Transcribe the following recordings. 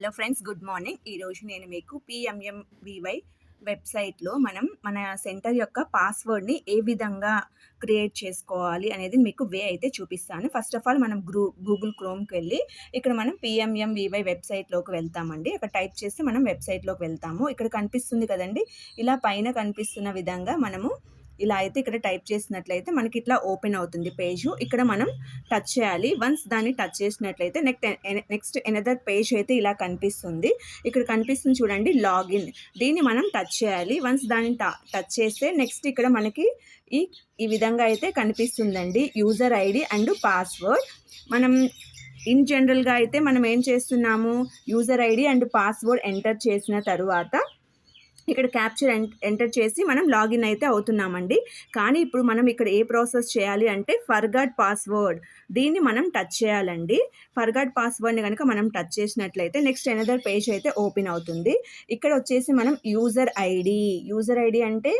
Hello friends, good morning. ఈరోజు నేను మీకు పిఎంఎంవివై వెబ్సైట్లో మన సెంటర్ యొక్క పాస్వర్డ్ని ఏ విధంగా క్రియేట్ చేసుకోవాలి అనేది మీకు వే అయితే చూపిస్తాను. ఫస్ట్ ఆఫ్ ఆల్ మనం గూగుల్ క్రోమ్కి వెళ్ళి ఇక్కడ మనం పిఎంఎంవివై వెబ్సైట్లోకి వెళ్తామండి. అక్కడ టైప్ చేసి మనం వెబ్సైట్లోకి వెళ్తాము. ఇక్కడ కనిపిస్తుంది కదండి, ఇలా పైన కనిపిస్తున్న విధంగా మనము ఇలా అయితే ఇక్కడ టైప్ చేసినట్లయితే మనకి ఇట్లా ఓపెన్ అవుతుంది పేజ్. ఇక్కడ మనం టచ్ చేయాలి. వన్స్ దాన్ని టచ్ చేసినట్లయితే నెక్స్ట్ ఎనదర్ పేజ్ అయితే ఇలా కనిపిస్తుంది. ఇక్కడ కనిపిస్తుంది చూడండి, లాగిన్. దీన్ని మనం టచ్ చేయాలి. వన్స్ దాన్ని టచ్ చేస్తే నెక్స్ట్ ఇక్కడ మనకి ఈ విధంగా అయితే కనిపిస్తుందండి, యూజర్ ఐడి అండ్ పాస్వర్డ్. మనం ఇన్ జనరల్గా అయితే మనం ఏం చేస్తున్నాము, user ID and password enter చేసిన తరువాత ఇక్కడ క్యాప్చర్ ఎంటర్ చేసి మనం లాగిన్ అయితే అవుతున్నామండి. కానీ ఇప్పుడు మనం ఇక్కడ ఏ ప్రాసెస్ చేయాలి అంటే ఫర్గాట్ పాస్వర్డ్, దీన్ని మనం టచ్ చేయాలండి. ఫర్గాట్ పాస్వర్డ్ని కనుక మనం టచ్ చేసినట్లయితే నెక్స్ట్ ఎనదర్ పేజ్ అయితే ఓపెన్ అవుతుంది. ఇక్కడ వచ్చేసి మనం యూజర్ ఐడి అంటే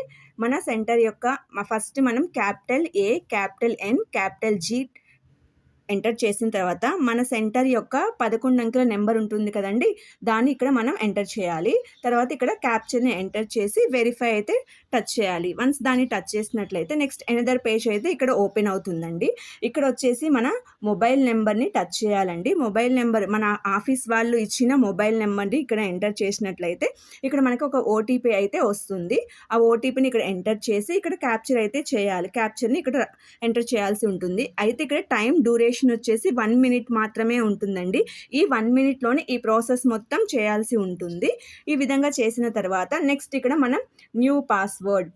మన సెంటర్ యొక్క ఫస్ట్ మనం capital A, capital N, capital G enter చేసిన తర్వాత మన సెంటర్ యొక్క 11 అంకెల నెంబర్ ఉంటుంది కదండి, దాన్ని ఇక్కడ మనం ఎంటర్ చేయాలి. తర్వాత ఇక్కడ క్యాప్చర్ని ఎంటర్ చేసి వెరిఫై అయితే టచ్ చేయాలి. వన్స్ దాన్ని టచ్ చేసినట్లయితే నెక్స్ట్ ఎనదర్ పేజ్ అయితే ఇక్కడ ఓపెన్ అవుతుందండి. ఇక్కడ వచ్చేసి మన మొబైల్ నెంబర్ని టచ్ చేయాలండి. మొబైల్ నెంబర్ మన ఆఫీస్ వాళ్ళు ఇచ్చిన మొబైల్ నెంబర్ని ఇక్కడ ఎంటర్ చేసినట్లయితే ఇక్కడ మనకు ఒక ఓటీపీ అయితే వస్తుంది. ఆ ఓటీపీని ఇక్కడ ఎంటర్ చేసి ఇక్కడ క్యాప్చర్ అయితే చేయాలి. క్యాప్చర్ని ఇక్కడ ఎంటర్ చేయాల్సి ఉంటుంది. అయితే ఇక్కడ టైం డ్యూరేషన్ వచ్చేసి 1 minute మాత్రమే ఉంటుందండి. ఈ 1 minuteలోనే ఈ ప్రాసెస్ మొత్తం చేయాల్సి ఉంటుంది. ఈ విధంగా చేసిన తర్వాత నెక్స్ట్ ఇక్కడ మనం న్యూ పాస్వర్డ్,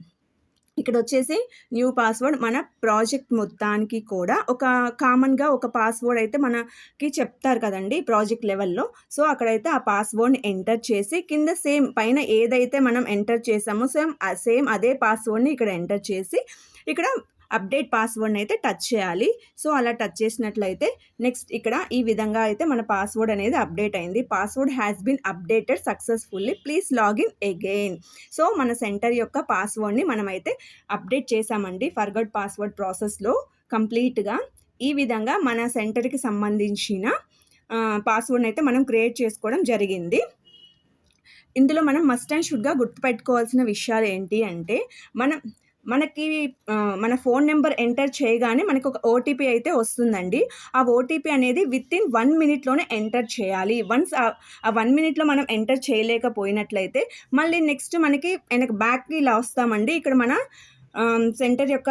ఇక్కడ వచ్చేసి న్యూ పాస్వర్డ్ మన ప్రాజెక్ట్ మొత్తానికి కూడా ఒక కామన్గా ఒక పాస్వర్డ్ అయితే మనకి చెప్తారు కదండి ప్రాజెక్ట్ లెవెల్లో. సో అక్కడైతే ఆ పాస్వర్డ్ని ఎంటర్ చేసి కింద సేమ్ పైన ఏదైతే మనం ఎంటర్ చేసామో సేమ్ అదే పాస్వర్డ్ని ఇక్కడ ఎంటర్ చేసి ఇక్కడ అప్డేట్ పాస్వర్డ్ని అయితే టచ్ చేయాలి. సో అలా టచ్ చేసినట్లయితే నెక్స్ట్ ఇక్కడ ఈ విధంగా అయితే మన పాస్వర్డ్ అనేది అప్డేట్ అయింది. Password has been updated successfully, please login again. So మన సెంటర్ యొక్క పాస్వర్డ్ని మనమైతే అప్డేట్ చేసామండి ఫర్గాట్ పాస్వర్డ్ ప్రాసెస్లో కంప్లీట్గా. ఈ విధంగా మన సెంటర్కి సంబంధించిన పాస్వర్డ్ని అయితే మనం క్రియేట్ చేసుకోవడం జరిగింది. ఇందులో మనం మస్ట్ అండ్ షుడ్గా గుర్తుపెట్టుకోవాల్సిన విషయాలు ఏంటి అంటే మనకి మన ఫోన్ నెంబర్ ఎంటర్ చేయగానే మనకు ఒక ఓటీపీ అయితే వస్తుందండి. ఆ ఓటీపీ అనేది వితిన్ 1 minuteలోనే ఎంటర్ చేయాలి. వన్స్ ఆ 1 minuteలో మనం ఎంటర్ చేయలేకపోయినట్లయితే మళ్ళీ నెక్స్ట్ మనకి బ్యాక్కి ఇలా వస్తామండి. ఇక్కడ మన సెంటర్ యొక్క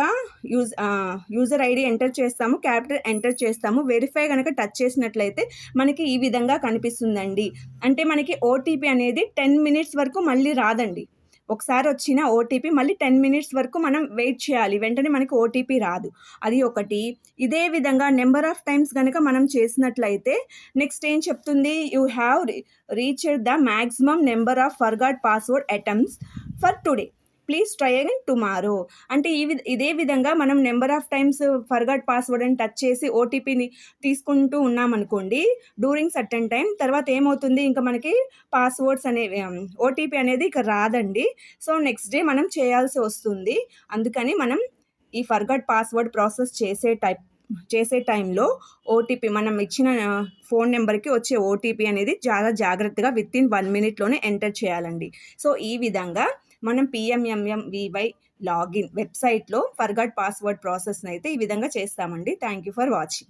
యూజర్ ఐడి ఎంటర్ చేస్తాము, క్యాపిటల్ ఎంటర్ చేస్తాము, వెరిఫై కనుక టచ్ చేసినట్లయితే మనకి ఈ విధంగా కనిపిస్తుందండి. అంటే మనకి ఓటీపీ అనేది 10 minutes వరకు మళ్ళీ రాదండి. ఒకసారి వచ్చిన ఓటీపీ మళ్ళీ 10 minutes వరకు మనం వెయిట్ చేయాలి, వెంటనే మనకి ఓటీపీ రాదు. అది ఒకటి. ఇదే విధంగా నెంబర్ ఆఫ్ టైమ్స్ కనుక మనం చేసినట్లయితే నెక్స్ట్ ఏం చెప్తుంది, you have reached the maximum number of forgot password attempts for today, please try again tomorrow. అంటే ఇదే విధంగా మనం number of times forgot password అని టచ్ చేసి ఓటీపీని తీసుకుంటూ ఉన్నామనుకోండి డ్యూరింగ్ సర్టెన్ టైం, తర్వాత ఏమవుతుంది, ఇంకా మనకి పాస్వర్డ్స్ అనేవి ఓటీపీ అనేది ఇక రాదండి. సో నెక్స్ట్ డే మనం చేయాల్సి వస్తుంది. అందుకని మనం ఈ ఫర్గాట్ పాస్వర్డ్ ప్రాసెస్ చేసే టైంలో ఓటీపీ మనం ఇచ్చిన ఫోన్ నెంబర్కి వచ్చే ఓటీపీ అనేది చాలా జాగ్రత్తగా వితిన్ 1 minuteలోనే ఎంటర్ చేయాలండి. సో ఈ విధంగా మనం పిఎంఎంఎంవివై లాగిన్ వెబ్సైట్లో ఫర్గాట్ పాస్వర్డ్ ప్రాసెస్ని అయితే ఈ విధంగా చేస్తామండి. Thank you for watching.